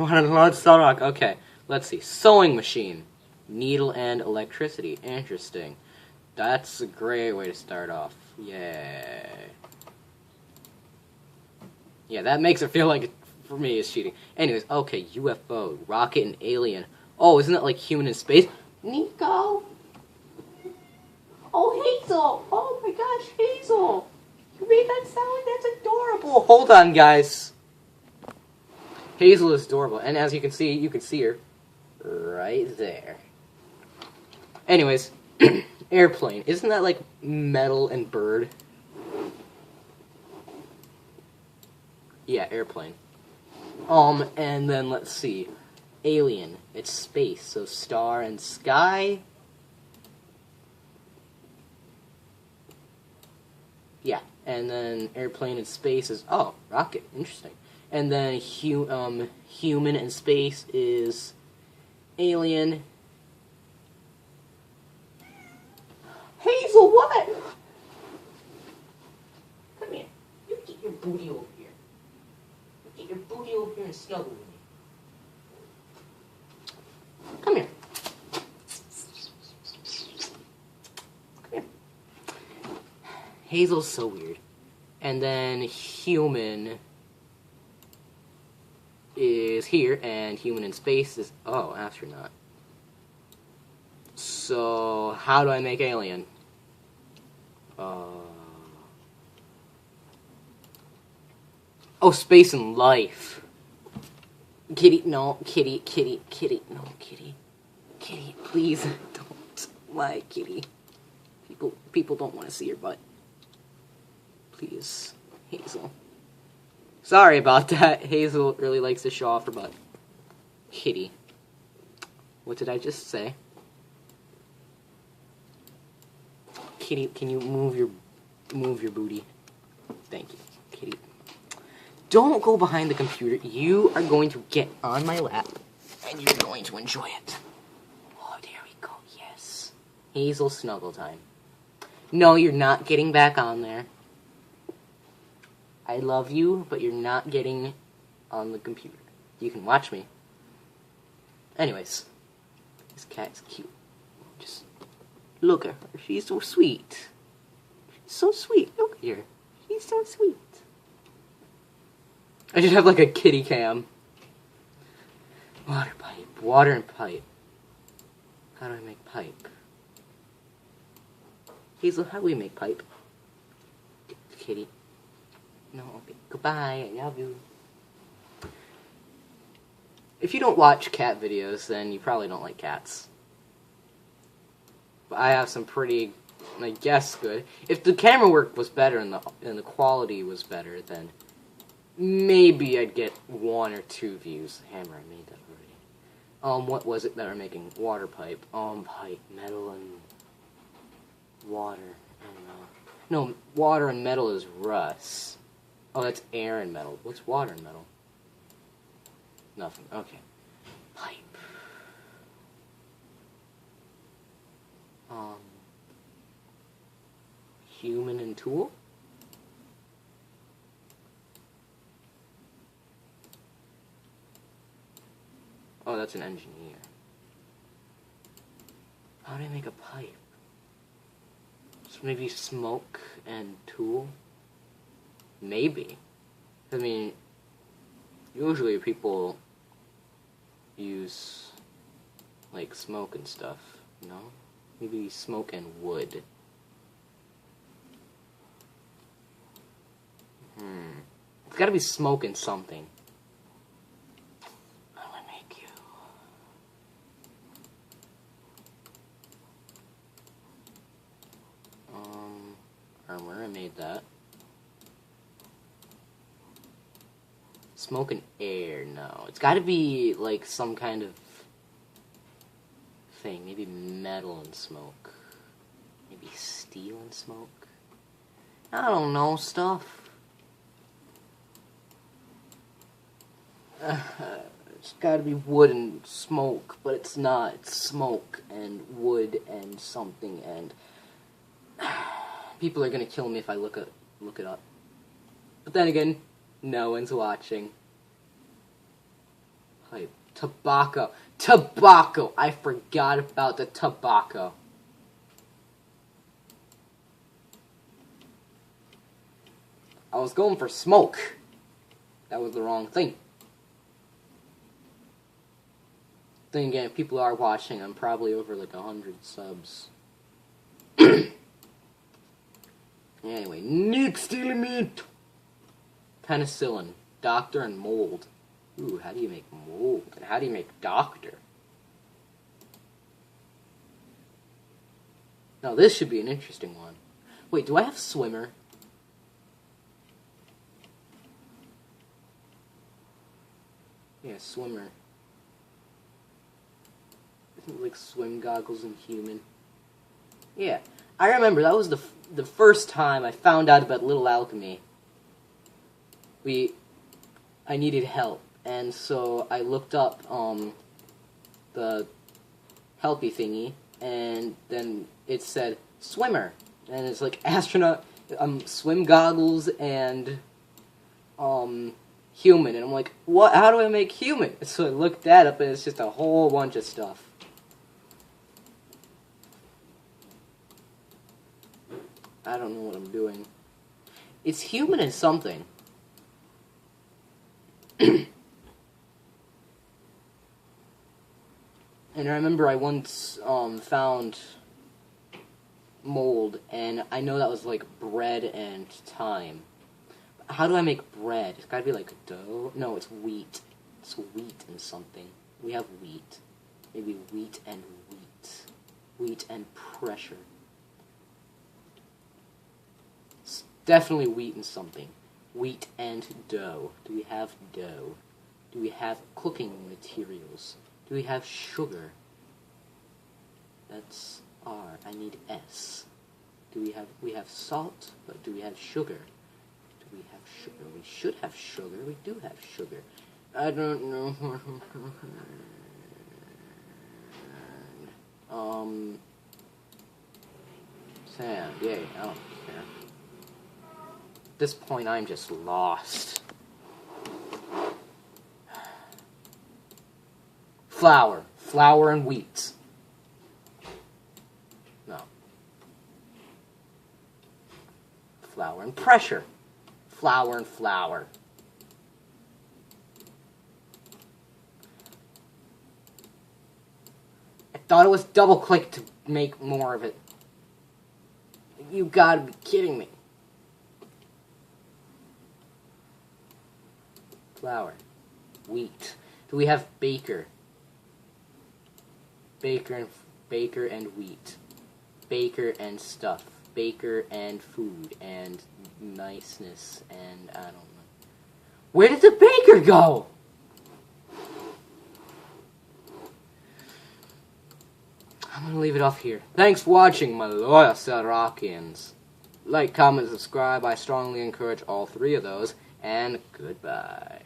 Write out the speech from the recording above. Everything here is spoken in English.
Let's start. Okay, let's see. Sewing machine, needle and electricity. Interesting. That's a great way to start off. Yay. Yeah, that makes it feel like, for me, it's cheating. Anyways, okay, UFO, rocket and alien. Oh, isn't that like human in space? Nico! Oh, Hazel! Oh my gosh, Hazel! You made that sound? That's adorable! Hold on, guys. Hazel is adorable, and as you can see her right there. Anyways, airplane. Isn't that like metal and bird? Yeah, airplane. And then let's see. Alien. It's space, so star and sky. Yeah, and then airplane and space is rocket. Interesting. And then human and space is alien. Hazel, what? Come here. You get your booty over here. You get your booty over here and snuggle with me. Come here. Come here. Hazel's so weird. And then human is here, and human in space is, astronaut. So, how do I make alien? Space and life. Kitty, no, kitty, no, kitty. Kitty, please, don't. Why, kitty? People don't want to see your butt. Please, Hazel. Sorry about that. Hazel really likes to show off her butt. Kitty. What did I just say? Kitty, can you move your booty? Thank you, kitty. Don't go behind the computer. You are going to get on my lap, and you're going to enjoy it. Oh, there we go. Yes. Hazel snuggle time. No, you're not getting back on there. I love you, but you're not getting on the computer. You can watch me. Anyways, this cat's cute. Just look at her. She's so sweet. She's so sweet. Look at her. She's so sweet. I should have like a kitty cam. Water pipe. Water and pipe. How do I make pipe? Hazel, how do we make pipe? Kitty. No, okay. Goodbye. I love you. If you don't watch cat videos, then you probably don't like cats. But I have some pretty, I guess, good. If the camera work was better and the quality was better, then maybe I'd get 1 or 2 views. Hammer, I made that already. What was it that we're making? Water pipe. Pipe, metal and water. I don't know. No, water and metal is rust. Oh, that's air and metal. What's water and metal? Nothing. Okay. Pipe. Human and tool? Oh, that's an engineer. How do I make a pipe? So maybe smoke and tool? Maybe. I mean, usually people use, like, smoke and stuff, you know? Maybe smoke and wood. It's gotta be smoke and something. How do I make you? Armor, I made that. Smoke and air, no. It's gotta be, like, some kind of thing. Maybe metal and smoke. Maybe steel and smoke. I don't know, stuff. It's gotta be wood and smoke, but it's not. It's smoke and wood and something, and people are gonna kill me if I look it up. But then again, no one's watching. Pipe. Tobacco. Tobacco! I forgot about the tobacco. I was going for smoke. That was the wrong thing. Then again, if people are watching, I'm probably over like 100 subs. Anyway, next element. Penicillin, doctor, and mold. Ooh, how do you make mold? And how do you make doctor? Now this should be an interesting one. Wait, do I have swimmer? Yeah, swimmer. Isn't it like swim goggles and human? Yeah, I remember that was the first time I found out about Little Alchemy. I needed help, and so I looked up the helpy thingy, and then it said swimmer, and it's like astronaut, swim goggles and human, and I'm like, what? How do I make human? So I looked that up, and it's just a whole bunch of stuff. I don't know what I'm doing. It's human and something. And I remember I once found mold, and I know that was like bread and thyme. How do I make bread? It's gotta be like dough? No, it's wheat. It's wheat and something. We have wheat. Maybe wheat and wheat. Wheat and pressure. It's definitely wheat and something. Wheat and dough. Do we have dough? Do we have cooking materials? Do we have sugar? That's R. I need S. We have salt, but do we have sugar? Do we have sugar? We should have sugar. We do have sugar. I don't know. Sand. Yay. I don't care. At this point, I'm just lost. Flour. Flour and wheat. No. Flour and pressure. Flour and flour. I thought it was double click to make more of it. You gotta be kidding me. Flour. Wheat. Do we have baker? Baker and wheat. Baker and stuff. Baker and food and niceness and I don't know. Where did the baker go? I'm gonna leave it off here. Thanks for watching, my loyal Sarakians. Like, comment, subscribe. I strongly encourage all three of those. And goodbye.